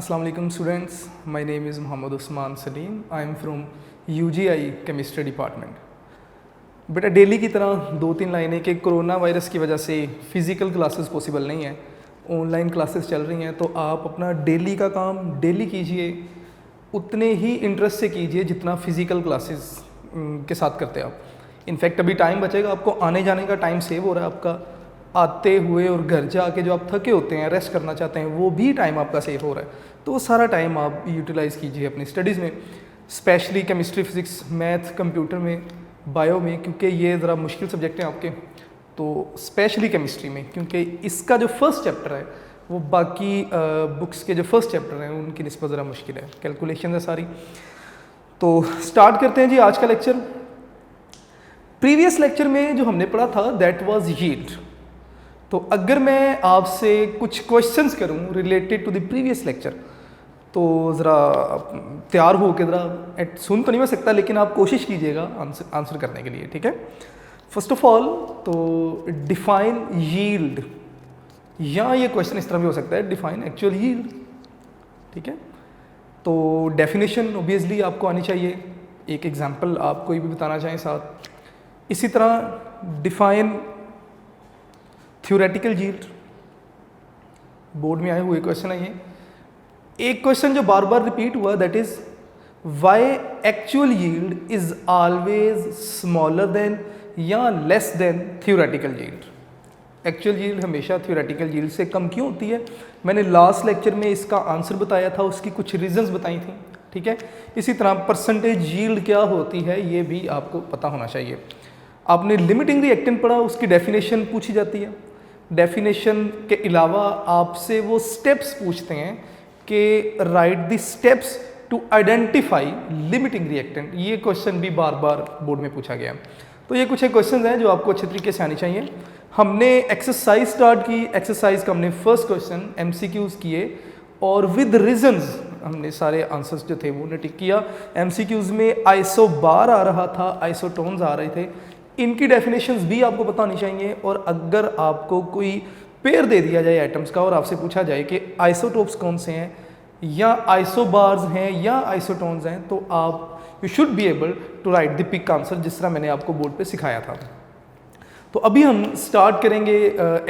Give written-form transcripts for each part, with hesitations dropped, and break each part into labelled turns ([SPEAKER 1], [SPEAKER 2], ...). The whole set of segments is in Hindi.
[SPEAKER 1] Assalamu alaikum students, my name is Muhammad Usman Salim. I am from UGI Chemistry Department. बेटा डेली की तरह 2-3 लाइनें कि कोरोना वायरस की वजह से फ़िज़िकल क्लासेस पॉसिबल नहीं है, ऑनलाइन क्लासेस चल रही हैं, तो आप अपना डेली का काम डेली कीजिए, उतने ही इंटरेस्ट से कीजिए जितना फ़िज़िकल क्लासेस के साथ करते हैं आप। इनफैक्ट अभी टाइम बचेगा, आपको आने जाने का टाइम सेव हो रहा है, आपका आते हुए और घर जाके जो आप थके होते हैं, रेस्ट करना चाहते हैं, वो भी टाइम आपका सेव हो रहा है। तो वो सारा टाइम आप यूटिलाइज़ कीजिए अपनी स्टडीज़ में, specially chemistry, physics, math, computer में, बायो में, क्योंकि ये ज़रा मुश्किल सब्जेक्ट हैं आपके। तो स्पेशली केमिस्ट्री में, क्योंकि इसका जो फर्स्ट चैप्टर है वो बाकी बुक्स के जो फर्स्ट चैप्टर हैं उनकी निस्बत ज़रा मुश्किल है, कैलकुलेशन है सारी। तो स्टार्ट करते हैं जी आज का लेक्चर। प्रीवियस लेक्चर में जो हमने पढ़ा था दैट वाज यील्ड। तो अगर मैं आपसे कुछ क्वेश्चंस करूं related to the previous lecture, तो ज़रा तैयार हो के ज़रा सुन तो नहीं मैं सकता, लेकिन आप कोशिश कीजिएगा आंसर करने के लिए, ठीक है। फर्स्ट ऑफ ऑल तो डिफाइन यील्ड, या ये क्वेश्चन इस तरह भी हो सकता है, डिफाइन एक्चुअल यील्ड, ठीक है। तो डेफिनेशन ऑब्वियसली आपको आनी चाहिए, एक एग्जांपल आप कोई भी बताना चाहें साथ। इसी तरह डिफाइन थ्योरेटिकल यील्ड, बोर्ड में आए हुए क्वेश्चन है ये। एक क्वेश्चन जो बार बार रिपीट हुआ, that is why actual yield is always smaller than या less than theoretical yield. Actual yield हमेशा थ्योरेटिकल यील्ड से कम क्यों होती है? मैंने लास्ट लेक्चर में इसका आंसर बताया था, उसकी कुछ रीजंस बताई थी, ठीक है। इसी तरह परसेंटेज यील्ड क्या होती है ये भी आपको पता होना चाहिए। आपने लिमिटिंग रिएक्टेंट पढ़ा, उसकी डेफिनेशन पूछी जाती है। डेफिनेशन के अलावा आपसे वो स्टेप्स पूछते हैं कि write the steps to identify limiting reactant. ये क्वेश्चन भी बार बार बोर्ड में पूछा गया। तो ये कुछ एक क्वेश्चन हैं जो आपको अच्छे तरीके से आनी चाहिए। हमने एक्सरसाइज स्टार्ट की, एक्सरसाइज का हमने फर्स्ट क्वेश्चन MCQs किए और विद रीजंस हमने सारे आंसर्स जो थे वो टिक किया। MCQs में आइसोबार आ रहा था, आइसोटोन्स आ रहे थे, इनकी डेफिनेशंस भी आपको पता होनी चाहिए। और अगर आपको कोई पेयर दे दिया जाए आइटम्स का और आपसे पूछा जाए कि आइसोटोप्स कौन से हैं, या आइसोबार्स हैं या आइसोटोन्स हैं, तो आप you should be able to write the pick answer, जिस तरह मैंने आपको बोर्ड पे सिखाया था। तो अभी हम स्टार्ट करेंगे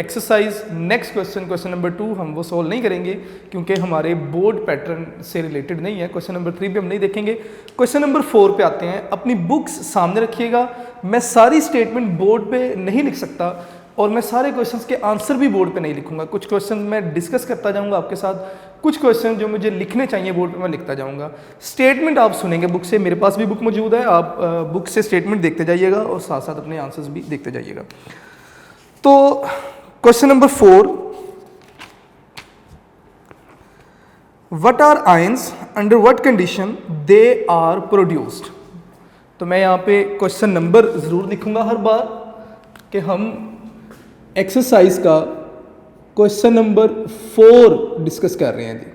[SPEAKER 1] exercise. Next question, question number 2 हम वो सॉल्व नहीं करेंगे क्योंकि हमारे बोर्ड पैटर्न से रिलेटेड नहीं है। क्वेश्चन नंबर 3 भी हम नहीं देखेंगे। क्वेश्चन नंबर 4 पे आते हैं। अपनी बुक्स सामने रखिएगा। मैं सारी स्टेटमेंट बोर्ड पे नहीं लिख सकता और मैं सारे क्वेश्चंस के आंसर भी बोर्ड पे नहीं लिखूंगा। कुछ क्वेश्चन मैं डिस्कस करता जाऊंगा आपके साथ, कुछ क्वेश्चन जो मुझे लिखने चाहिए बोर्ड पे मैं लिखता जाऊंगा। स्टेटमेंट आप सुनेंगे बुक से, मेरे पास भी बुक मौजूद है, आप बुक से स्टेटमेंट देखते जाइएगा और साथ साथ अपने आंसर्स भी देखते जाइएगा। तो question number 4, what are ions, under what condition they are produced. तो मैं यहाँ पे क्वेश्चन नंबर ज़रूर लिखूंगा हर बार कि हम एक्सरसाइज का क्वेश्चन नंबर 4 डिस्कस कर रहे हैं जी।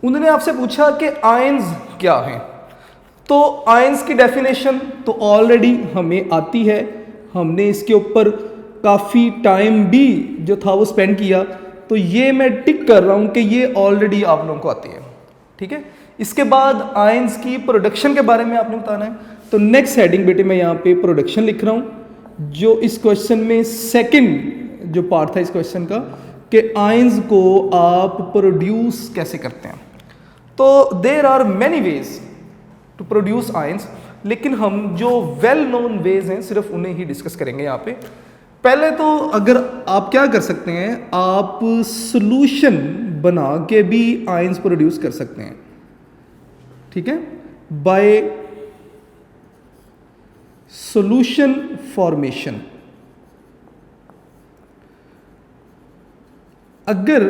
[SPEAKER 1] उन्होंने आपसे पूछा कि आयंस क्या हैं, तो आयंस की डेफिनेशन तो ऑलरेडी हमें आती है, हमने इसके ऊपर काफ़ी टाइम भी जो था वो स्पेंड किया, तो ये मैं टिक कर रहा हूं कि ये ऑलरेडी आप लोगों को आती है, ठीक है। इसके बाद आयंस की प्रोडक्शन के बारे में आपने बताना है। तो नेक्स्ट हेडिंग बेटे मैं यहाँ पे प्रोडक्शन लिख रहा हूँ, जो इस क्वेश्चन में सेकंड जो पार्ट था इस क्वेश्चन का, कि आयंस को आप प्रोड्यूस कैसे करते हैं। तो there are many ways to produce ions, लेकिन हम जो वेल नोन वेज हैं सिर्फ उन्हें ही डिस्कस करेंगे यहाँ पे। पहले तो अगर आप क्या कर सकते हैं, आप सोल्यूशन बना के भी आयंस प्रोड्यूस कर सकते हैं, ठीक है, बाय सॉल्यूशन फॉर्मेशन। अगर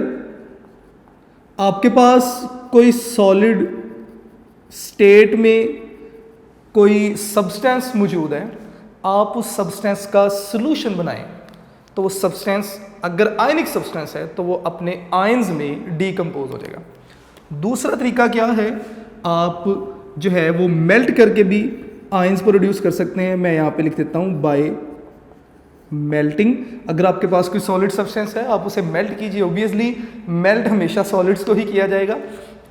[SPEAKER 1] आपके पास कोई सॉलिड स्टेट में कोई सब्सटेंस मौजूद है, आप उस सब्सटेंस का सॉल्यूशन बनाएं, तो वो सब्सटेंस अगर आयनिक सब्सटेंस है तो वो अपने आयंस में डीकम्पोज हो जाएगा। दूसरा तरीका क्या है, आप जो है वो मेल्ट करके भी आयंस प्रोड्यूस कर सकते हैं। मैं यहाँ पे लिख देता हूँ बाय मेल्टिंग, अगर आपके पास कोई सॉलिड सब्सटेंस है आप उसे मेल्ट कीजिए, ऑब्वियसली मेल्ट हमेशा सॉलिड्स को ही किया जाएगा,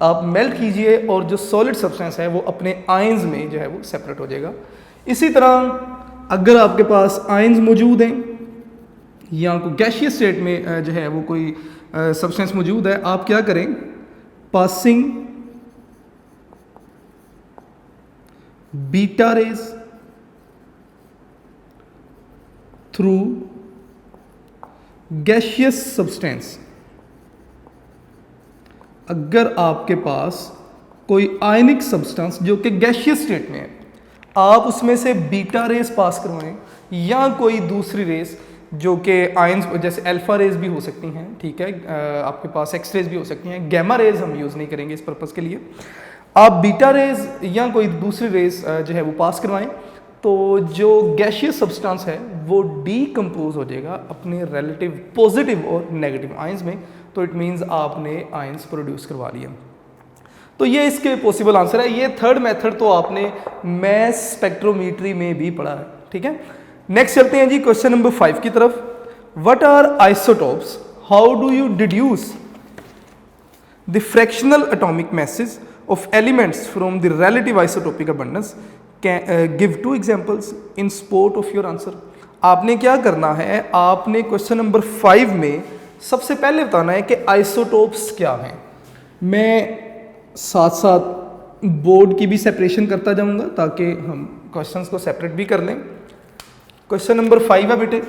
[SPEAKER 1] आप मेल्ट कीजिए और जो सॉलिड सब्सटेंस है वो अपने आयंस में जो है वो सेपरेट हो जाएगा। इसी तरह अगर आपके पास आयंस मौजूद हैं या कोई गैशियस स्टेट में जो है वो कोई सब्सटेंस मौजूद है, आप क्या करें, passing beta raise through gaseous substance, अगर आपके पास कोई आयनिक सब्सटेंस जो कि गैशियस स्टेट में है, आप उसमें से बीटा रेस पास करवाएं या कोई दूसरी रेस जो कि आयंस जैसे अल्फा रेज भी हो सकती हैं, ठीक है, आपके पास एक्स रेज भी हो सकती हैं, गैमा रेज हम यूज़ नहीं करेंगे इस पर्पज़ के लिए, आप बीटा रेज या कोई दूसरी रेस जो है वो पास करवाएं, तो जो गैशियस सब्सटेंस है वो डीकम्पोज हो जाएगा अपने रिलेटिव पॉजिटिव और नेगेटिव आयंस में, तो इट मीन्स आपने आयंस प्रोड्यूस करवा लिया। तो ये इसके पॉसिबल आंसर है। ये थर्ड मेथड तो आपने मैस स्पेक्ट्रोमीट्री में भी पढ़ा है, ठीक है। नेक्स्ट चलते हैं जी क्वेश्चन नंबर 5 की तरफ। What are isotopes, how do you deduce the fractional atomic masses of elements from the relative isotopic abundance, give 2 examples in support of your answer. आपने क्या करना है, आपने क्वेश्चन नंबर 5 में सबसे पहले बताना है कि आइसोटोप्स क्या हैं। मैं साथ साथ बोर्ड की भी सेपरेशन करता जाऊंगा ताकि हम क्वेश्चंस को सेपरेट भी कर लें। क्वेश्चन नंबर 5 है बेटे,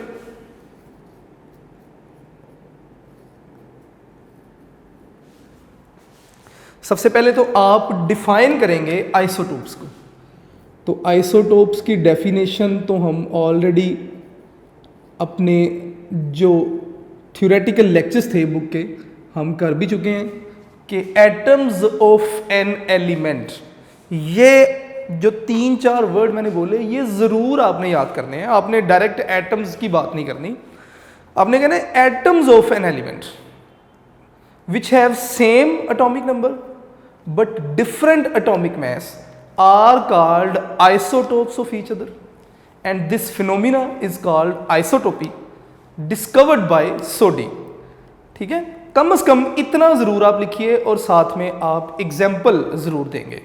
[SPEAKER 1] सबसे पहले तो आप डिफाइन करेंगे आइसोटोप्स को। तो आइसोटोप्स की डेफिनेशन तो हम ऑलरेडी अपने जो थ्योरेटिकल लेक्चर्स थे बुक के हम कर भी चुके हैं कि एटम्स ऑफ एन एलिमेंट, ये जो 3-4 वर्ड मैंने बोले ये ज़रूर आपने याद करने हैं। आपने डायरेक्ट एटम्स की बात नहीं करनी, आपने कहना है atoms of an element which have same atomic number but different atomic mass are called isotopes of each other and this phenomena is called isotopy discovered by Soddy. ठीक है, कम से कम इतना ज़रूर आप लिखिए और साथ में आप एग्जाम्पल ज़रूर देंगे।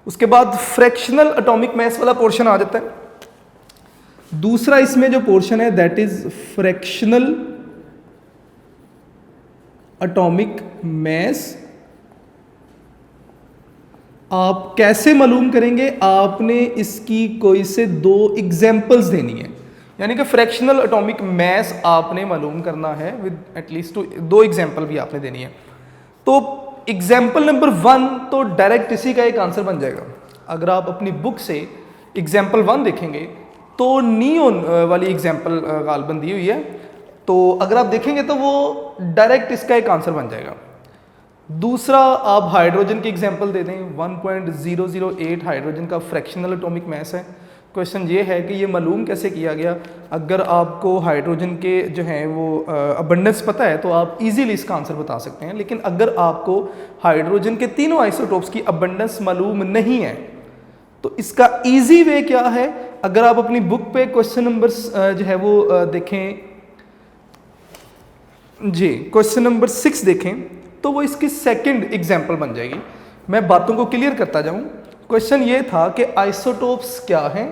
[SPEAKER 1] उसके बाद फ्रैक्शनल एटॉमिक मास वाला पोर्शन आ जाता है। दूसरा इसमें जो पोर्शन है that is fractional atomic mass. आप कैसे मालूम करेंगे, आपने इसकी कोई से 2 एग्जाम्पल्स देनी है, यानी कि फ्रैक्शनल एटॉमिक मास आपने मालूम करना है विद एटलीस्ट 2 एग्जाम्पल भी आपने देनी है। तो एग्जाम्पल नंबर 1 तो डायरेक्ट इसी का एक आंसर बन जाएगा। अगर आप अपनी बुक से एग्जाम्पल 1 देखेंगे तो नियोन वाली एग्जाम्पल गालबन दी हुई है, तो अगर आप देखेंगे तो वो डायरेक्ट इसका एक आंसर बन जाएगा। दूसरा आप हाइड्रोजन की एग्जाम्पल दे दें, 1.008 हाइड्रोजन का फ्रैक्शनल एटॉमिक मास है। क्वेश्चन ये है कि ये मालूम कैसे किया गया। अगर आपको हाइड्रोजन के जो हैं वो अबंडेंस पता है तो आप इजीली इसका आंसर बता सकते हैं, लेकिन अगर आपको हाइड्रोजन के तीनों आइसोटोप्स की अबंडेंस मालूम नहीं है तो इसका इजी वे क्या है, अगर आप अपनी बुक पे क्वेश्चन नंबर जो है वो देखें जी, क्वेश्चन नंबर 6 देखें तो वो इसकी सेकंड एग्जाम्पल बन जाएगी। मैं बातों को क्लियर करता जाऊं। क्वेश्चन ये था कि आइसोटोप्स क्या हैं,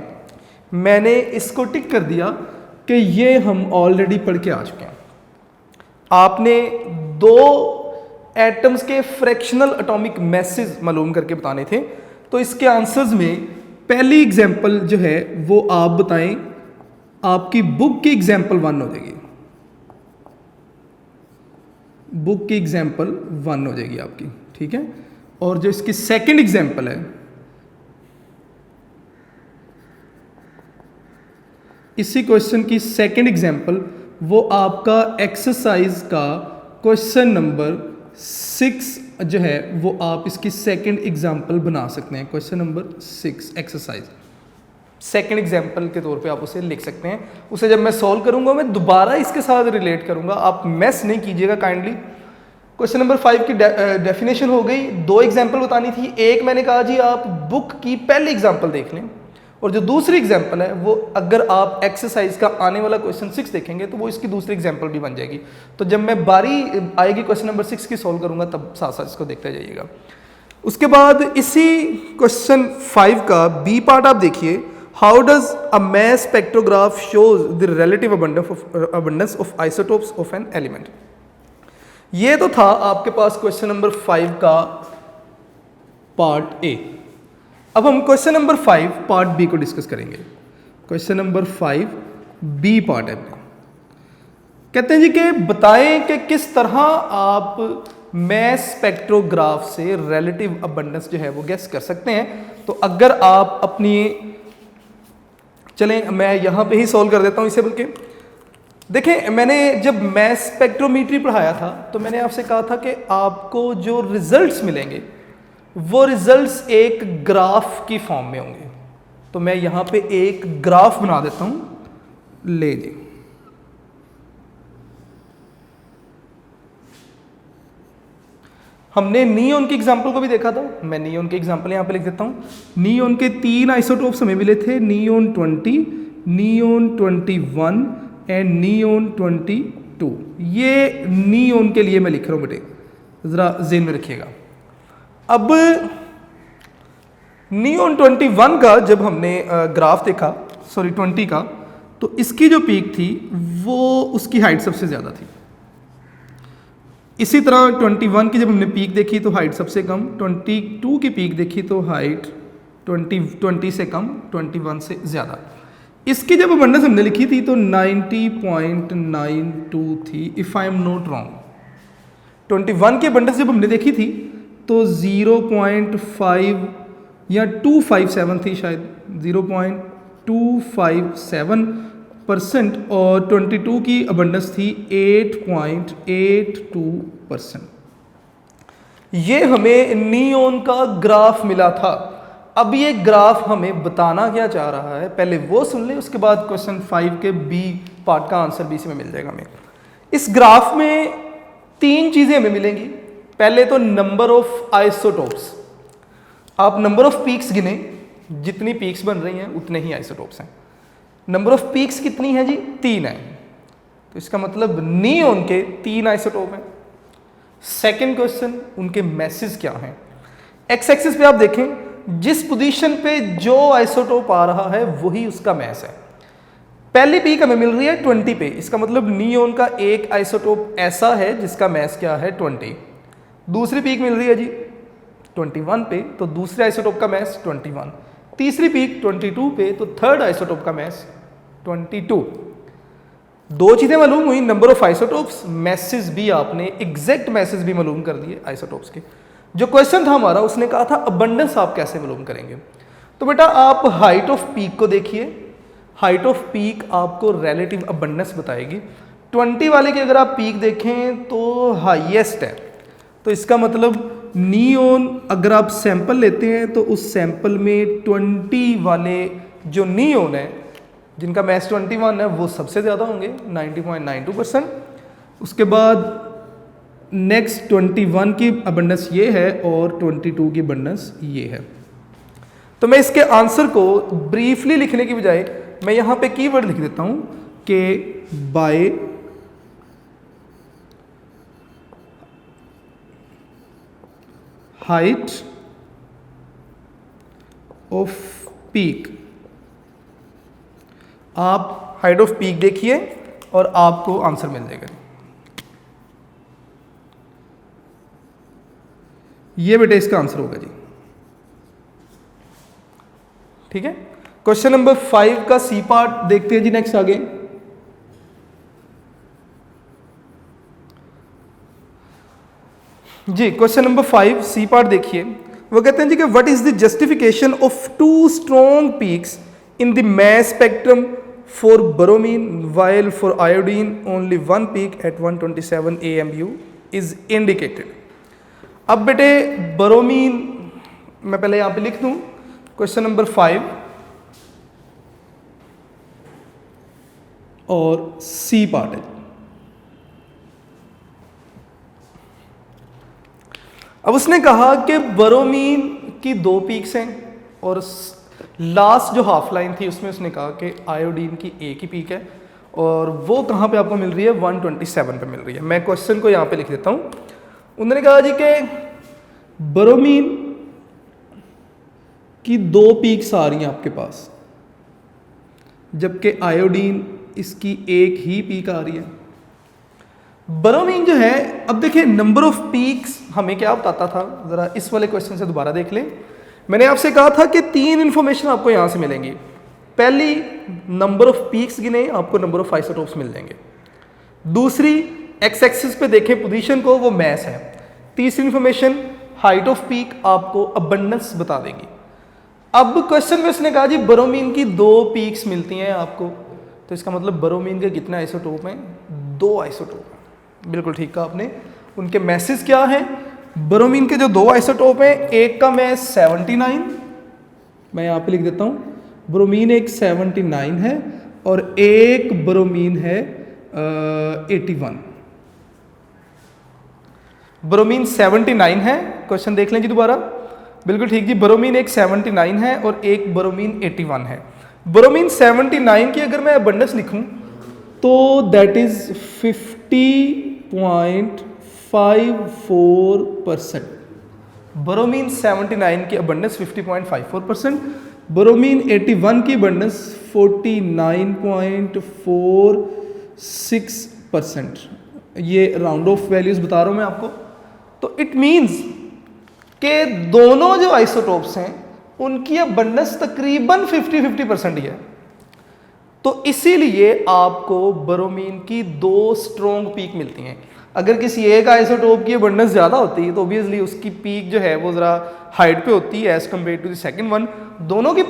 [SPEAKER 1] मैंने इसको टिक कर दिया कि ये हम ऑलरेडी पढ़ के आ चुके हैं। आपने 2 एटम्स के फ्रैक्शनल एटॉमिक मैसेज मालूम करके बताने थे, तो इसके आंसर्स में पहली एग्जाम्पल जो है वो आप बताएं, आपकी बुक की एग्जाम्पल 1 हो जाएगी, बुक की एग्जाम्पल 1 हो जाएगी आपकी, ठीक है। और जो इसकी सेकंड एग्जाम्पल है, इसी क्वेश्चन की सेकंड एग्जाम्पल वो आपका एक्सरसाइज का क्वेश्चन नंबर 6 जो है वो आप इसकी सेकंड एग्जाम्पल बना सकते हैं। Question number 6 exercise second example के तौर पे आप उसे लिख सकते हैं। उसे जब मैं सॉल्व करूंगा मैं दोबारा इसके साथ रिलेट करूंगा, आप मैस नहीं कीजिएगा काइंडली। क्वेश्चन नंबर 5 की डेफिनेशन हो गई, 2 एग्जाम्पल बतानी थी। एक मैंने कहा जी आप बुक की पहली एग्जाम्पल देख लें, और जो दूसरी एग्जाम्पल है वो अगर आप एक्सरसाइज का आने वाला क्वेश्चन 6 देखेंगे तो वो इसकी दूसरी एग्जाम्पल भी बन जाएगी। तो जब मैं बारी आएगी क्वेश्चन नंबर 6 की सॉल्व करूंगा तब साथ साथ इसको देखते जाइएगा। उसके बाद इसी क्वेश्चन 5 का बी पार्ट आप देखिए, how does a mass spectrograph shows the relative abundance of isotopes of an element. ये तो था आपके पास क्वेश्चन नंबर 5 का पार्ट ए। अब हम क्वेश्चन नंबर 5 पार्ट बी को डिस्कस करेंगे। क्वेश्चन नंबर 5 बी पार्ट है। कहते हैं जी कि बताएं कि किस तरह आप मास स्पेक्ट्रोग्राफ से रिलेटिव अबंडेंस जो है वो गेस कर सकते हैं। तो अगर आप अपनी, चलें मैं यहां पे ही सॉल्व कर देता हूं इसे, बल्कि देखें मैंने जब मास स्पेक्ट्रोमेट्री पढ़ाया था तो मैंने आपसे कहा था कि आपको जो रिजल्ट्स मिलेंगे वो रिजल्ट्स एक ग्राफ की फॉर्म में होंगे। तो मैं यहां पे एक ग्राफ बना देता हूं, ले जी। हमने नियोन की एग्जांपल को भी देखा था, मैं नियोन की एग्जांपल यहां पे लिख देता हूं। नियोन के 3 आइसोटोप्स हमें मिले थे, नियोन 20, नियोन 21 एंड नियोन 22। ये नियोन के लिए मैं लिख रहा हूं बेटे, जरा ज़हन में रखिएगा। अब नियोन 21 का जब हमने ग्राफ देखा, सॉरी 20 का, तो इसकी जो पीक थी वो उसकी हाइट सबसे ज़्यादा थी। इसी तरह 21 की जब हमने पीक देखी तो हाइट सबसे कम, 22 की पीक देखी तो हाइट 20 से कम, 21 से ज़्यादा। इसकी जब अबंडेंस हमने लिखी थी तो 90.92 थी, if I am not wrong. 21 की अबंडेंस जब हमने देखी थी तो 0.5 या 257 थी शायद, 0.257%, और 22 की अबंडेंस थी 8.82%। ये हमें नियोन का ग्राफ मिला था। अब ये ग्राफ हमें बताना क्या चाह रहा है, पहले वो सुन ले, उसके बाद क्वेश्चन 5 के बी पार्ट का आंसर बी से में मिल जाएगा हमें। इस ग्राफ में 3 चीज़ें हमें मिलेंगी। पहले तो नंबर ऑफ आइसोटोप्स, आप नंबर ऑफ पीक्स गिने, जितनी पीक्स बन रही हैं उतने ही आइसोटोप्स हैं। नंबर ऑफ पीक्स कितनी है जी? 3 है, तो इसका मतलब नियोन के 3 आइसोटोप हैं। सेकंड क्वेश्चन, उनके मैसेज क्या हैं। एक्स एक्सिस पे आप देखें, जिस पोजीशन पे जो आइसोटोप आ रहा है वही उसका मैस है। पहली पीक हमें मिल रही है 20 पे, इसका मतलब नियोन का एक आइसोटोप ऐसा है जिसका मैस क्या है 20। दूसरी पीक मिल रही है जी 21 पे, तो दूसरे आइसोटोप का मैस 21। तीसरी पीक 22 पे, तो थर्ड आइसोटोप का मैस 22। 2 चीज़ें मालूम हुई, नंबर ऑफ आइसोटोप्स, मैसेज भी आपने एग्जैक्ट मैसेज भी मालूम कर दिए आइसोटोप्स के। जो क्वेश्चन था हमारा उसने कहा था अबंडेंस आप कैसे मालूम करेंगे। तो बेटा आप हाइट ऑफ पीक को देखिए, हाइट ऑफ पीक आपको रिलेटिव अबंडेंस बताएगी। 20 वाले की अगर आप पीक देखें तो हाईएस्ट है, तो इसका मतलब नियोन अगर आप सैंपल लेते हैं तो उस सैंपल में 20 वाले जो नियोन है जिनका मैस 21 है वो सबसे ज़्यादा होंगे 90.92%। उसके बाद नेक्स्ट 21 की अबंडेंस ये है और 22 की अबंडेंस ये है। तो मैं इसके आंसर को ब्रीफली लिखने की बजाय मैं यहाँ पे कीवर्ड लिख देता हूँ कि बाय हाइट ऑफ पीक। आप हाइट ऑफ पीक देखिए और आपको आंसर मिल जाएगा। ये बेटे इसका आंसर होगा जी, ठीक है। क्वेश्चन नंबर 5 का सी पार्ट देखते हैं जी नेक्स्ट आगे। जी क्वेश्चन नंबर 5 सी पार्ट देखिए, वो कहते हैं जी कि what is the justification of 2 strong peaks in the mass spectrum for bromine while for iodine only 1 peak at 127 AMU is indicated। अब बेटे ब्रोमीन मैं पहले यहां पे लिख दूं, क्वेश्चन नंबर 5 और सी पार्ट है। अब उसने कहा कि ब्रोमीन की 2 पीक्स हैं और लास्ट जो हाफ लाइन थी उसमें उसने कहा कि आयोडीन की एक ही पीक है और वो कहाँ पे आपको मिल रही है, 127 पे मिल रही है। मैं क्वेश्चन को यहाँ पे लिख देता हूँ। उन्होंने कहा जी कि ब्रोमीन की 2 पीक्स आ रही हैं आपके पास, जबकि आयोडीन इसकी एक ही पीक आ रही है। ब्रोमीन जो है, अब देखिए नंबर ऑफ पीक्स हमें क्या बताता था, ज़रा इस वाले क्वेश्चन से दोबारा देख लें। मैंने आपसे कहा था कि 3 इन्फॉर्मेशन आपको यहाँ से मिलेंगी। पहली, नंबर ऑफ पीक्स गिने, आपको नंबर ऑफ आइसोटोप्स मिल जाएंगे। दूसरी, एक्स एक्सिस पे देखें पोजीशन को, वो मैस है। तीसरी इन्फॉर्मेशन, हाइट ऑफ पीक आपको अबंडेंस बता देगी। अब क्वेश्चन में उसने कहा जी ब्रोमीन की 2 पीक्स मिलती हैं आपको, तो इसका मतलब ब्रोमीन के कितने आइसोटोप हैं, 2 आइसोटोप हैं। बिल्कुल ठीक कहा आपने। उनके मैसेज क्या हैं, ब्रोमीन के जो 2 आइसोटोप हैं, एक का मैस 79, मैं यहाँ पे लिख देता हूँ, ब्रोमीन एक 79 है और एक ब्रोमीन है 81। ब्रोमीन 79 है, क्वेश्चन देख लें जी दोबारा। बिल्कुल ठीक जी, ब्रोमीन एक 79 है और एक ब्रोमीन 81 है। ब्रोमीन 79 की अगर मैं अबंडेंस लिखूं तो दैट इज 50.54%। ब्रोमीन 79 की अबंडेंस 50.54%, ब्रोमीन 81 की अबंडेंस 49.46%। ये राउंड ऑफ वैल्यूज बता रहा हूं मैं आपको। तो इट मींस कि दोनों जो आइसोटोप्स हैं उनकी अबंडेंस तकरीबन 50-50% ही है। तो इसीलिए आपको ब्रोमीन की 2 स्ट्रॉन्ग पीक मिलती हैं। अगर किसी एक आइसोटोप की अबंडेंस ज़्यादा होती है तो ऑब्वियसली उसकी पीक जो है वो ज़रा हाइट पे होती है as compare to the second one. दोनों की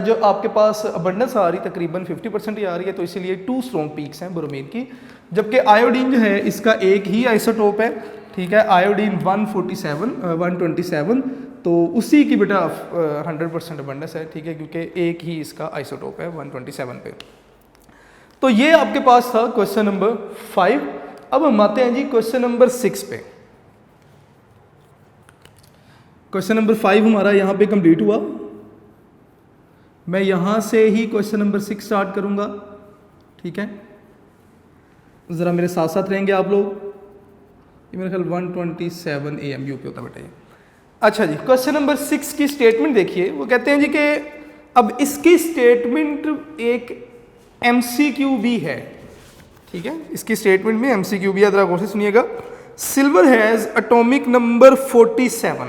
[SPEAKER 1] जो आपके पास अबंडेंस आ रही तकरीबन 50% ही आ रही है, तो इसीलिए 2 स्ट्रॉन्ग पीक्स हैं ब्रोमीन की। जबकि आयोडीन जो है इसका एक ही आइसोटोप है, ठीक है, आयोडीन 127, तो उसी की बेटा 100% अबंडेंस है, ठीक है, क्योंकि एक ही इसका आइसोटोप है 127 पे। तो ये आपके पास था क्वेश्चन नंबर 5। अब हम आते हैं जी क्वेश्चन नंबर 6 पे। क्वेश्चन नंबर 5 हमारा यहाँ पे कंप्लीट हुआ। मैं यहाँ से ही क्वेश्चन नंबर 6 स्टार्ट करूँगा, ठीक है, ज़रा मेरे साथ साथ रहेंगे आप लोग। ये मेरा ख्याल 127 AMU पे होता बेटा ये। अच्छा जी, क्वेश्चन नंबर 6 की स्टेटमेंट देखिए। वो कहते हैं जी कि अब इसकी स्टेटमेंट एक MCQ भी है, ठीक है, इसकी स्टेटमेंट में MCQ भी है, ज़रा गौर से सुनिएगा। Silver has atomic number 47।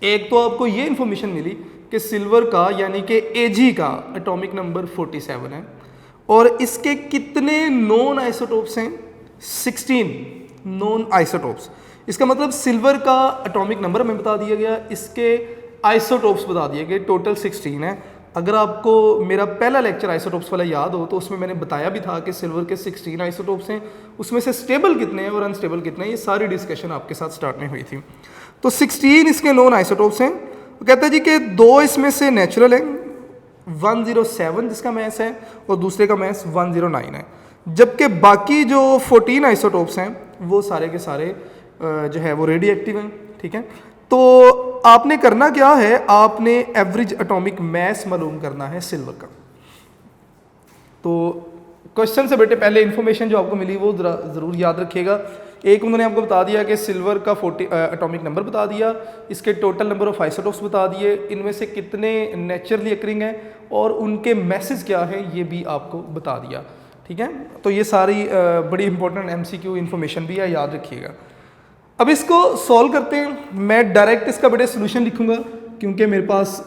[SPEAKER 1] एक तो आपको ये इंफॉर्मेशन मिली कि सिल्वर का यानी कि Ag का एटॉमिक नंबर 47 है और इसके कितने नॉन आइसोटोप्स हैं, 16 नॉन आइसोटोप्स। इसका मतलब सिल्वर का एटॉमिक नंबर हमें बता दिया गया, इसके आइसोटोप्स बता दिए गए, टोटल 16 है। अगर आपको मेरा पहला लेक्चर आइसोटोप्स वाला याद हो तो उसमें मैंने बताया भी था कि सिल्वर के 16 आइसोटोप्स हैं, उसमें से स्टेबल कितने हैं और अनस्टेबल कितने हैं, ये सारी डिस्कशन आपके साथ स्टार्ट में हुई थी। तो 16 इसके नॉन आइसोटोप्स हैं। वो कहता है जी कि 2 इसमें से नेचुरल है, 107 जिसका मैस है और दूसरे का मैस 109 है, जबकि बाकी जो 14 आइसोटोप्स हैं वो सारे के सारे जो है वो रेडियो एक्टिव हैं, ठीक है। तो आपने करना क्या है, आपने एवरेज एटॉमिक मैस मालूम करना है सिल्वर का। तो क्वेश्चन से बेटे पहले इंफॉर्मेशन जो आपको मिली वो ज़रूर याद रखिएगा। एक उन्होंने आपको बता दिया कि सिल्वर का 40 एटॉमिक नंबर बता दिया, इसके टोटल नंबर ऑफ आइसोटोप्स बता दिए, इनमें से कितने नेचुरली अकरिंग हैं और उनके मैसेज क्या है ये भी आपको बता दिया, ठीक है। तो ये सारी बड़ी इंपॉर्टेंट MCQ इन्फॉर्मेशन भी है, याद रखिएगा। अब इसको सॉल्व करते हैं। मैं डायरेक्ट इसका बेटे सोल्यूशन लिखूंगा क्योंकि मेरे पास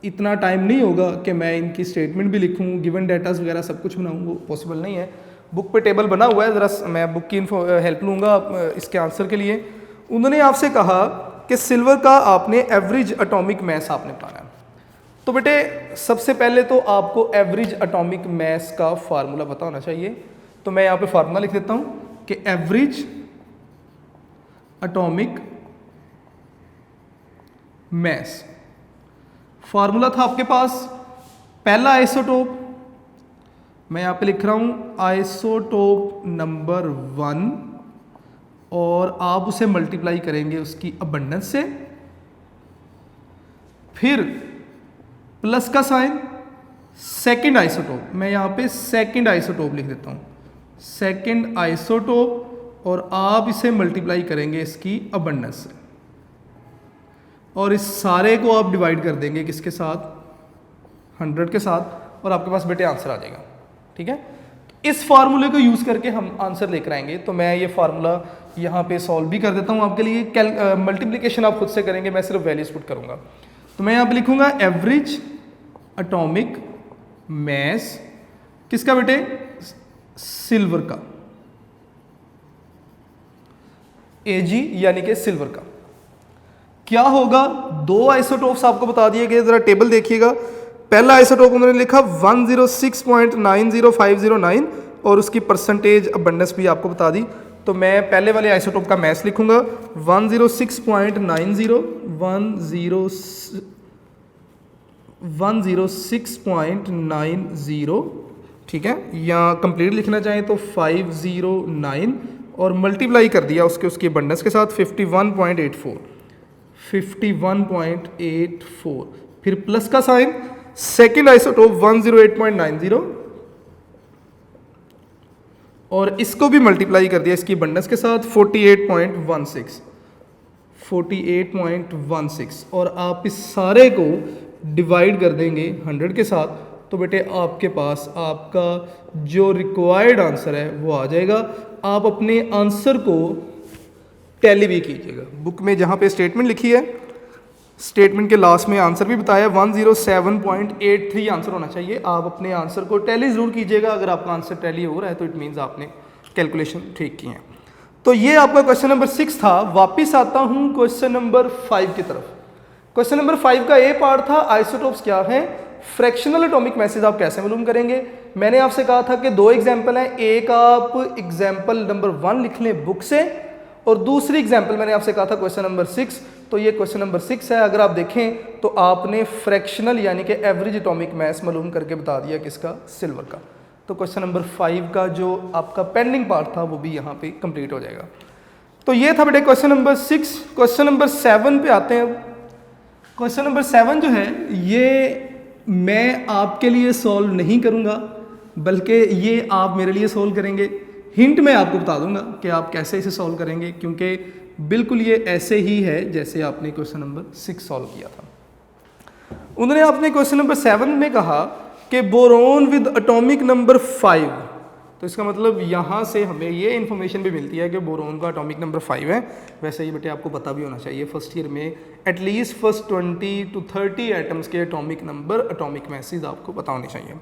[SPEAKER 1] इतना टाइम नहीं होगा कि मैं इनकी स्टेटमेंट भी लिखूं, गिवन डेटास वगैरह सब कुछ बनाऊँ, वो पॉसिबल नहीं है। बुक पे टेबल बना हुआ है, ज़रा मैं बुक की हेल्प लूँगा इसके आंसर के लिए। उन्होंने आपसे कहा कि सिल्वर का आपने एवरेज एटॉमिक मैस आपने पाना है। तो बेटे सबसे पहले तो आपको एवरेज एटॉमिक मैस का फार्मूला पता होना चाहिए। तो मैं यहाँ पे फार्मूला लिख देता हूँ कि एवरेज एटॉमिक मैस, फार्मूला था आपके पास पहला आइसोटोप, मैं यहाँ पे लिख रहा हूँ आइसोटोप नंबर 1 और आप उसे मल्टीप्लाई करेंगे उसकी अबंडेंस से, फिर प्लस का साइन, सेकंड आइसोटोप, मैं यहाँ पे सेकंड आइसोटोप लिख देता हूँ, सेकंड आइसोटोप, और आप इसे मल्टीप्लाई करेंगे इसकी अबंडेंस से, और इस सारे को आप डिवाइड कर देंगे किसके साथ, 100 के साथ, और आपके पास बेटे आंसर आ जाएगा। ठीक है, इस फार्मूले को यूज़ करके हम आंसर लेकर आएंगे। तो मैं ये फार्मूला यहाँ पे सॉल्व भी कर देता हूँ आपके लिए। मल्टीप्लिकेशन आप खुद से करेंगे, मैं सिर्फ वैल्यूज पुट करूँगा। तो मैं यहाँ पे लिखूँगा एवरेज एटॉमिक मास किसका बेटे, सिल्वर का, Ag यानी कि सिल्वर का। क्या होगा, दो आइसोटोप्स आपको बता दिए गए, जरा टेबल देखिएगा। पहला आइसोटोप उन्होंने लिखा 106.90509 और उसकी परसेंटेज अबंडेंस भी आपको बता दी। तो मैं पहले वाले आइसोटोप का मैस लिखूंगा 106.90, ठीक है, या कंप्लीट लिखना चाहें तो 509, और मल्टीप्लाई कर दिया उसके अबंडेंस के साथ 51.84, फिर प्लस का साइन, सेकेंड आइसोटोप 108.90 और इसको भी मल्टीप्लाई कर दिया इसकी अबंडेंस के साथ 48.16, और आप इस सारे को डिवाइड कर देंगे 100 के साथ, तो बेटे आपके पास आपका जो रिक्वायर्ड आंसर है वो आ जाएगा। आप अपने आंसर को टैली भी कीजिएगा, बुक में जहाँ पे स्टेटमेंट लिखी है, स्टेटमेंट के लास्ट में आंसर भी बताया 107.83 आंसर होना चाहिए। आप अपने आंसर को टैली ज़रूर कीजिएगा। अगर आपका आंसर टैली हो रहा है तो इट मीन्स आपने कैलकुलेशन ठीक की है। तो ये आपका क्वेश्चन नंबर 6 था। वापिस आता हूँ क्वेश्चन नंबर 5 की तरफ। क्वेश्चन नंबर 5 का ए पार्ट था आइसोटोप्स क्या है, फ्रैक्शनल एटॉमिक मैसेज आप कैसे मालूम करेंगे। मैंने आपसे कहा था कि दो एग्जाम्पल हैं, एक आप एग्जाम्पल नंबर 1 लिख लें बुक से, और दूसरी एग्जाम्पल मैंने आपसे कहा था क्वेश्चन नंबर 6। तो ये क्वेश्चन नंबर 6 है। अगर आप देखें तो आपने फ्रैक्शनल यानी कि एवरेज एटॉमिक मास मालूम करके बता दिया किसका, सिल्वर का। तो क्वेश्चन नंबर 5 का जो आपका पेंडिंग पार्ट था वो भी यहाँ पे कंप्लीट हो जाएगा। तो ये था बेटे क्वेश्चन नंबर 6। क्वेश्चन नंबर 7 पे आते हैं। क्वेश्चन नंबर 7 जो है ये मैं आपके लिए सॉल्व नहीं करूँगा, बल्कि ये आप मेरे लिए सॉल्व करेंगे। हिंट मैं आपको बता दूंगा कि आप कैसे इसे सॉल्व करेंगे, क्योंकि बिल्कुल ये ऐसे ही है जैसे आपने क्वेश्चन नंबर 6 सॉल्व किया था। उन्होंने आपने क्वेश्चन नंबर 7 में कहा कि बोरोन विद एटॉमिक नंबर 5, तो इसका मतलब यहाँ से हमें ये इन्फॉर्मेशन भी मिलती है कि बोरोन का एटॉमिक नंबर 5 है। वैसे ही बेटे आपको पता भी होना चाहिए, फर्स्ट ईयर में एटलीस्ट फर्स्ट 20 to 30 एटम्स के एटॉमिक नंबर, एटॉमिक मैसेज आपको पता होने चाहिए।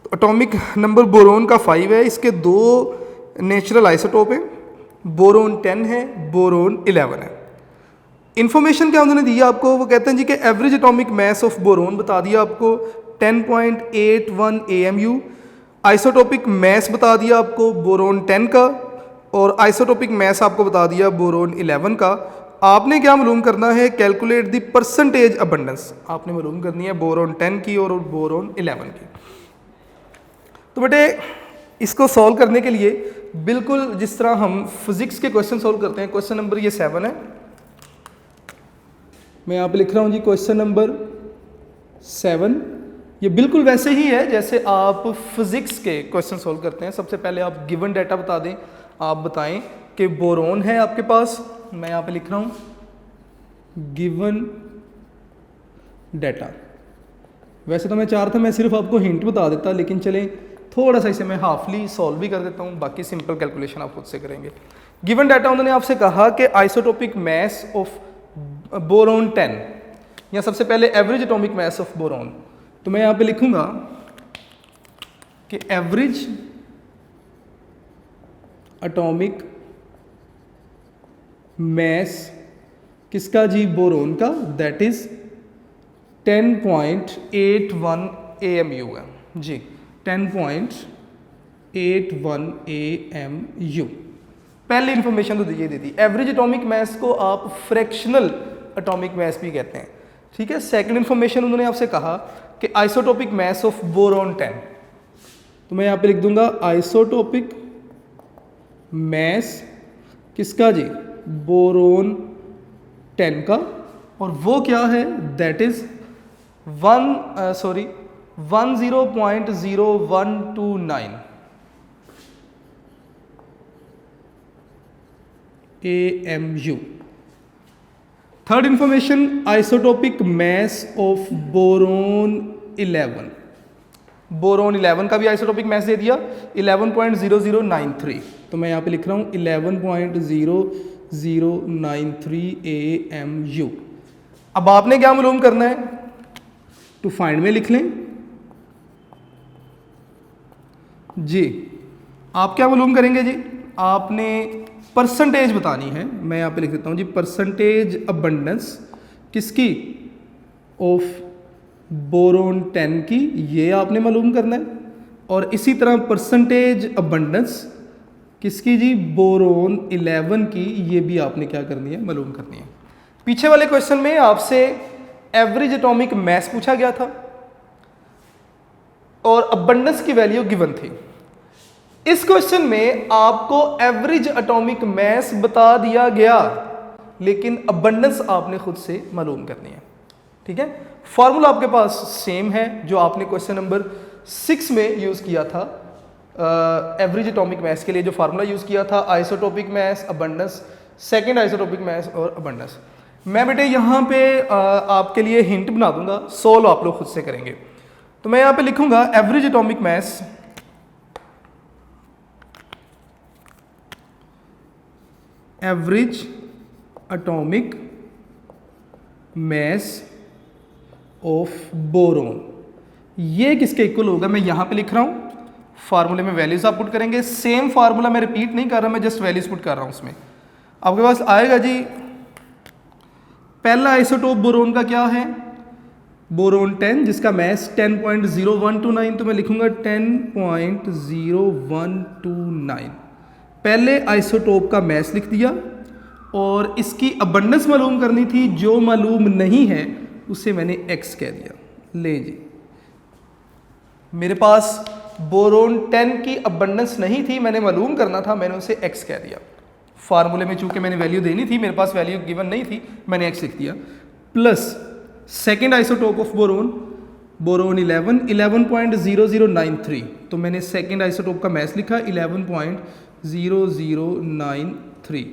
[SPEAKER 1] तो एटॉमिक नंबर बोरोन का 5 है। इसके दो नेचुरल आइसोटोप है, बोरोन 10 है, बोरोन 11 है। इन्फॉर्मेशन क्या उन्होंने दी आपको, वो कहते हैं जी कि average atomic mass of boron बता दिया आपको 10.81 AMU। आइसोटोपिक मास बता दिया आपको बोरोन 10 का, और आइसोटोपिक मास आपको बता दिया बोरोन 11 का। आपने क्या मालूम करना है, कैलकुलेट द परसेंटेज अबंडेंस आपने मालूम करनी है बोरोन 10 की और बोरोन 11 की। तो बेटे इसको सॉल्व करने के लिए बिल्कुल जिस तरह हम फिजिक्स के क्वेश्चन सॉल्व करते हैं, क्वेश्चन नंबर ये 7 है, मैं यहाँ पे लिख रहा हूँ जी क्वेश्चन नंबर 7। ये बिल्कुल वैसे ही है जैसे आप फिजिक्स के क्वेश्चन सॉल्व करते हैं। सबसे पहले आप गिवन डाटा बता दें, आप बताएं कि बोरोन है आपके पास, मैं यहाँ पे लिख रहा हूँ गिवन डाटा। वैसे तो मैं चाह रहा था मैं सिर्फ आपको हिंट बता देता, लेकिन चलें थोड़ा सा इसे मैं हाफली सॉल्व भी कर देता हूँ, बाकी सिंपल कैलकुलेशन आप खुद से करेंगे। गिवन डाटा उन्होंने आपसे कहा कि आइसोटोपिक मास ऑफ बोरोन 10, या सबसे पहले average atomic mass of boron, तो मैं यहाँ पे लिखूंगा कि एवरेज एटॉमिक मास किसका जी, बोरोन का, दैट इज 10.81 AMU है जी, 10.81 AMU। पहली इंफॉर्मेशन तो ये दे दी। एवरेज एटॉमिक मास को आप फ्रैक्शनल एटॉमिक मास भी कहते हैं, ठीक है। सेकंड इंफॉर्मेशन उन्होंने आपसे कहा कि आइसोटोपिक मास ऑफ बोरोन 10, तो मैं यहाँ पे लिख दूंगा आइसोटोपिक मास किसका जी, बोरोन 10 का, और वो क्या है, that is 10.0129 AMU. Third information, isotopic mass of boron 11. Boron 11 का भी आइसोटोपिक मैस दे दिया 11.0093. तो मैं यहाँ पे लिख रहा हूँ 11.0093 AMU. अब आपने क्या मालूम करना है, टू फाइंड में लिख लें जी. आप क्या मालूम करेंगे जी, आपने परसेंटेज बतानी है. मैं यहाँ पे लिख देता हूँ जी, परसेंटेज अबंडेंस किसकी, ऑफ बोरोन 10 की, ये आपने मालूम करना है. और इसी तरह परसेंटेज अबंडेंस किसकी जी, बोरोन 11 की, ये भी आपने क्या करनी है, मालूम करनी है. पीछे वाले क्वेश्चन में आपसे एवरेज एटॉमिक मैस पूछा गया था और अबंडेंस की वैल्यू गिवन थी. इस क्वेश्चन में आपको एवरेज एटॉमिक मैस बता दिया गया, लेकिन अबंडेंस आपने खुद से मालूम करनी है. ठीक है, फॉर्मूला आपके पास सेम है जो आपने क्वेश्चन नंबर 6 में यूज़ किया था. एवरेज एटॉमिक मैस के लिए जो फार्मूला यूज़ किया था, isotopic mass, abundance, second isotopic mass और अबंडेंस. मैं बेटे यहाँ पे आपके लिए हिंट बना दूंगा, सोल्व आप लोग खुद से करेंगे. तो मैं यहाँ पे लिखूंगा average atomic mass of boron, ये किसके इक्वल होगा, मैं यहाँ पे लिख रहा हूँ. फार्मूले में वैल्यूज आप पुट करेंगे. सेम फार्मूला मैं रिपीट नहीं कर रहा, मैं जस्ट वैल्यूज पुट कर रहा हूँ. उसमें आपके पास आएगा जी, पहला आइसोटोप बोरोन का क्या है, बोरोन 10, जिसका मैस 10.0129. तो मैं लिखूंगा 10.0129. पहले आइसोटोप का मैस लिख दिया और इसकी अबंडेंस मालूम करनी थी, जो मालूम नहीं है उसे मैंने x कह दिया. ले जी, मेरे पास बोरोन 10 की अबंडेंस नहीं थी, मैंने मालूम करना था, मैंने उसे x कह दिया. फार्मूले में चूंकि मैंने वैल्यू देनी थी, मेरे पास वैल्यू गिवन नहीं थी, मैंने x लिख दिया. Plus second isotope of boron 11.0093. तो मैंने सेकेंड आइसोटोप का मैस लिखा 11.0093.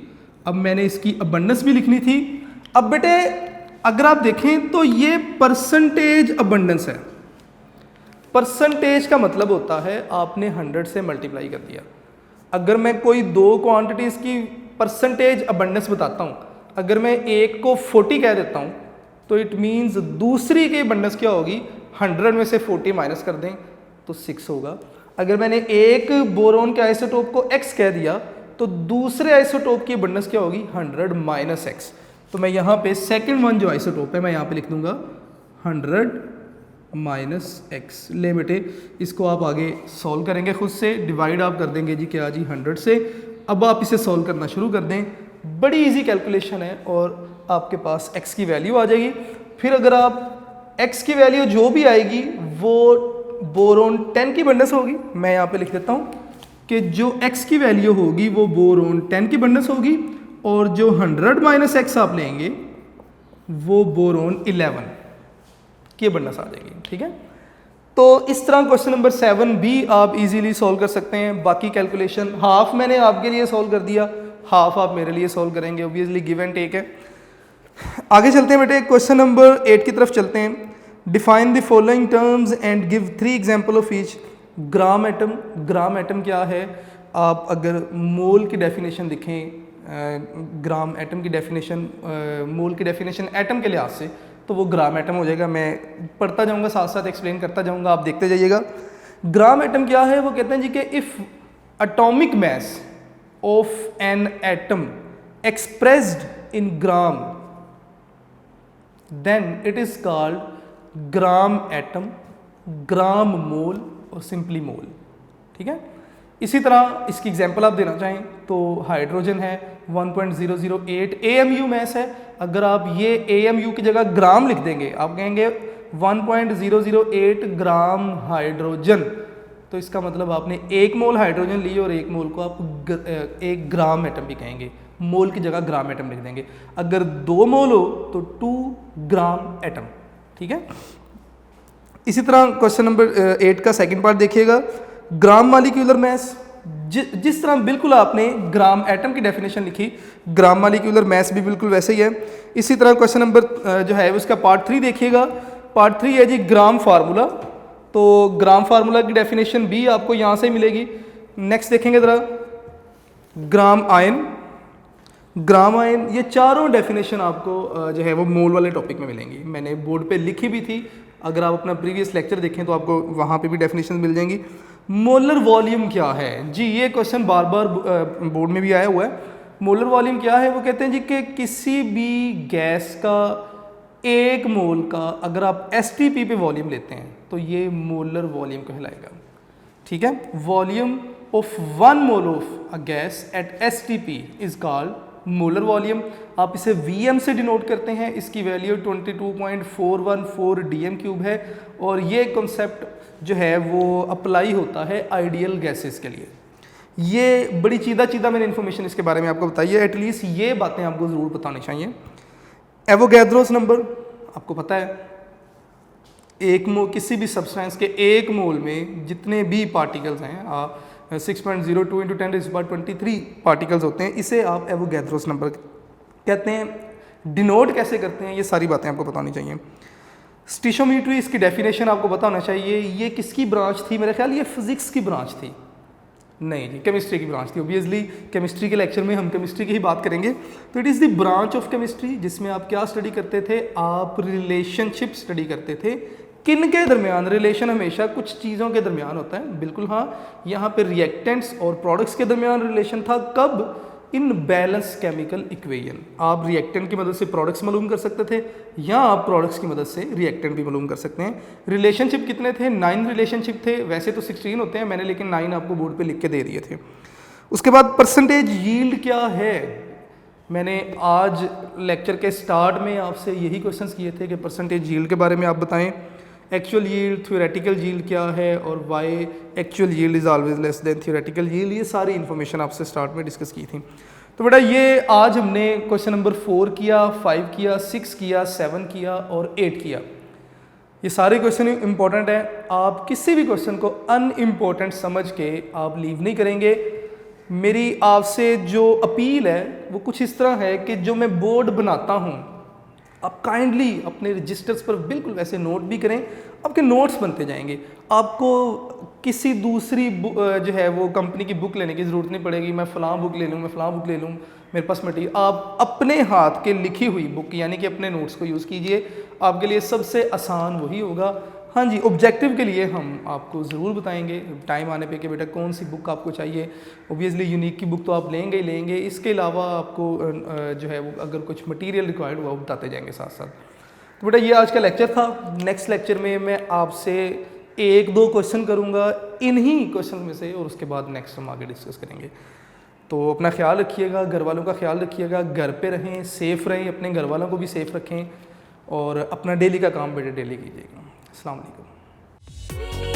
[SPEAKER 1] अब मैंने इसकी अबंडेंस भी लिखनी थी. अब बेटे अगर आप देखें तो ये परसेंटेज अबंडेंस है. परसेंटेज का मतलब होता है आपने 100 से मल्टीप्लाई कर दिया. अगर मैं कोई दो क्वांटिटीज़ की परसेंटेज अबंडेंस बताता हूँ, अगर मैं एक को 40 कह देता हूँ तो इट मीन्स दूसरी की अबंडेंस क्या होगी, 100 में से 40 माइनस कर दें तो 6 होगा. अगर मैंने एक बोरोन के आइसोटोप को x कह दिया तो दूसरे आइसोटोप की अबंडेंस क्या होगी, 100 माइनस x. तो मैं यहाँ पे सेकंड वन जो आइसोटोप है मैं यहाँ पे लिख दूंगा 100 माइनस एक्स. ले बेटे इसको आप आगे सॉल्व करेंगे खुद से, डिवाइड आप कर देंगे जी क्या जी 100 से. अब आप इसे सॉल्व करना शुरू कर दें, बड़ी इजी कैलकुलेशन है और आपके पास x की वैल्यू आ जाएगी. फिर अगर आप x की वैल्यू जो भी आएगी वो बोरोन 10 की अबंडेंस होगी. मैं यहाँ पे लिख देता हूँ कि जो x की वैल्यू होगी वो बोरोन 10 की अबंडेंस होगी और जो 100 माइनस एक्स आप लेंगे वो बोरोन 11 की अबंडेंस आ जाएगी. ठीक है, तो इस तरह क्वेश्चन नंबर 7 भी आप इजीली सॉल्व कर सकते हैं. बाकी कैलकुलेशन हाफ मैंने आपके लिए सॉल्व कर दिया, हाफ आप मेरे लिए सॉल्व करेंगे. ऑब्वियसली गिव एंड टेक है. आगे चलते हैं बेटे, क्वेश्चन नंबर 8 की तरफ चलते हैं. Define the following terms and give 3 example of each. Gram atom, gram atom क्या है, आप अगर मोल की डेफिनेशन देखें, ग्राम एटम की डेफिनेशन, मोल की डेफिनेशन एटम के लिहाज से, तो वो ग्राम एटम हो जाएगा. मैं पढ़ता जाऊंगा साथ साथ एक्सप्लेन करता जाऊंगा, आप देखते जाइएगा. ग्राम एटम क्या है, वो कहते हैं जी कि if atomic mass of an atom expressed in gram then it is called gram atom, gram mole और सिंपली मोल. ठीक है, इसी तरह इसकी एग्जांपल आप देना चाहें तो हाइड्रोजन है 1.008 AMU मैस है. अगर आप ये AMU की जगह ग्राम लिख देंगे, आप कहेंगे 1.008 ग्राम हाइड्रोजन, तो इसका मतलब आपने 1 मोल हाइड्रोजन ली और 1 मोल को आप 1 ग्राम एटम भी कहेंगे, मोल की जगह ग्राम एटम लिख देंगे. अगर 2 मोल हो तो 2 ग्राम एटम. ठीक है, इसी तरह क्वेश्चन नंबर 8 का सेकंड पार्ट देखिएगा, ग्राम मालिक्यूलर मैस। जिस तरह बिल्कुल आपने ग्राम एटम की डेफिनेशन लिखी, ग्राम मालिक्यूलर मैस भी बिल्कुल वैसे ही है। इसी तरह क्वेश्चन नंबर जो है उसका पार्ट 3 देखिएगा। पार्ट 3 है जी ग्राम फार्मूला। तो ग्राम फार्मूला की डेफिनेशन भी आपको यहाँ से मिलेगी। नेक्स्ट देखेंगे ज़रा, ग्राम आयन। ग्राम आयन, ये चारों डेफिनेशन आपको जो है वो मोल वाले टॉपिक में मिलेंगी। मैंने बोर्ड पे लिखी भी थी, अगर आप अपना प्रीवियस लेक्चर देखें तो आपको वहाँ पे भी डेफिनेशन मिल जाएंगी। मोलर वॉल्यूम क्या है जी, ये क्वेश्चन बार बार बोर्ड में भी आया हुआ है। मोलर वॉल्यूम क्या है, वो कहते हैं जी कि किसी भी गैस का 1 मोल का अगर आप STP पे वॉल्यूम लेते हैं तो ये मोलर वॉल्यूम कहलाएगा। ठीक है, volume of 1 mole of a gas at STP is called molar volume. आप इसे Vm से डिनोट करते हैं, इसकी वैल्यू 22.414 dm³ है। और ये कॉन्सेप्ट जो है वो अप्लाई होता है आइडियल गैसेस के लिए। ये बड़ी चीदा मैंने इन्फॉर्मेशन इसके बारे में आपको बताई है, एटलीस्ट ये बातें आपको ज़रूर बतानी चाहिए। एवोगैड्रोस नंबर आपको पता है, किसी भी सब्सटेंस के 1 मोल में जितने भी पार्टिकल्स हैं 6.02 × 10⁻23 पार्टिकल्स होते हैं, इसे आप एवोगैड्रोस नंबर कहते हैं। डिनोट कैसे करते हैं, ये सारी बातें आपको बतानी चाहिए। स्टिशोमीट्री, इसकी डेफिनेशन आपको पता होना चाहिए। ये किसकी ब्रांच थी, मेरा ख्याल ये फिजिक्स की ब्रांच थी, नहीं जी केमिस्ट्री की ब्रांच थी। ऑब्वियसली केमिस्ट्री के लेक्चर में हम केमिस्ट्री की ही बात करेंगे। तो it is the branch of chemistry जिसमें आप क्या स्टडी करते थे, आप रिलेशनशिप स्टडी करते थे। किन के दरमियान, रिलेशन हमेशा कुछ चीज़ों के दरमियान होता है, बिल्कुल हाँ। यहाँ पे रिएक्टेंट्स और प्रोडक्ट्स के दरमियान रिलेशन था, कब, इन बैलेंस केमिकल इक्वेशन। आप रिएक्टेंट की मदद से प्रोडक्ट्स मालूम कर सकते थे, या आप प्रोडक्ट्स की मदद से रिएक्टेंट भी मालूम कर सकते हैं। रिलेशनशिप कितने थे, 9 रिलेशनशिप थे, वैसे तो 16 होते हैं, मैंने लेकिन 9 आपको बोर्ड पे लिख के दे दिए थे। उसके बाद परसेंटेज यील्ड क्या है, मैंने आज लेक्चर के स्टार्ट में आपसे यही क्वेश्चंस किए थे कि परसेंटेज यील्ड के बारे में आप बताएं। एक्चुअल यील्ड, थ्योरेटिकल यील्ड क्या है, और why actual yield is always less than theoretical yield, ये सारी इन्फॉर्मेशन आपसे स्टार्ट में डिस्कस की थी। तो बेटा ये आज हमने क्वेश्चन नंबर 4 किया, 5 किया, 6 किया, 7 किया और 8 किया। ये सारे क्वेश्चन इंपॉर्टेंट हैं। आप किसी भी क्वेश्चन को अनइम्पोर्टेंट समझ के आप लीव नहीं करेंगे। मेरी आपसे जो अपील है वो कुछ इस तरह है कि जो मैं बोर्ड बनाता हूँ, आप काइंडली अपने रजिस्टर्स पर बिल्कुल वैसे नोट भी करें, आपके नोट्स बनते जाएंगे। आपको किसी दूसरी जो है वो कंपनी की बुक लेने की ज़रूरत नहीं पड़ेगी, मैं फ़लाँ बुक ले लूँ, मैं फ़लाँ बुक ले लूँ, मेरे पास मटीरियल। आप अपने हाथ के लिखी हुई बुक यानी कि अपने नोट्स को यूज़ कीजिए, आपके लिए सबसे आसान वही होगा। हाँ जी, ऑब्जेक्टिव के लिए हम आपको ज़रूर बताएंगे टाइम आने पे कि बेटा कौन सी बुक आपको चाहिए। ओबियसली यूनिक की बुक तो आप लेंगे ही लेंगे, इसके अलावा आपको जो है वो अगर कुछ मटेरियल रिक्वायर्ड हुआ वो बताते जाएंगे साथ साथ। तो बेटा ये आज का लेक्चर था। नेक्स्ट लेक्चर में मैं आपसे 1-2 क्वेश्चन करूँगा इन्हीं क्वेश्चन में से, और उसके बाद नेक्स्ट हम आगे डिस्कस करेंगे। तो अपना ख्याल रखिएगा, घर वालों का ख्याल रखिएगा, घर पे रहें, सेफ़ रहें, अपने घर वालों को भी सेफ़ रखें, और अपना डेली का काम बेटा डेली कीजिएगा। अस्सलाम वालेकुम।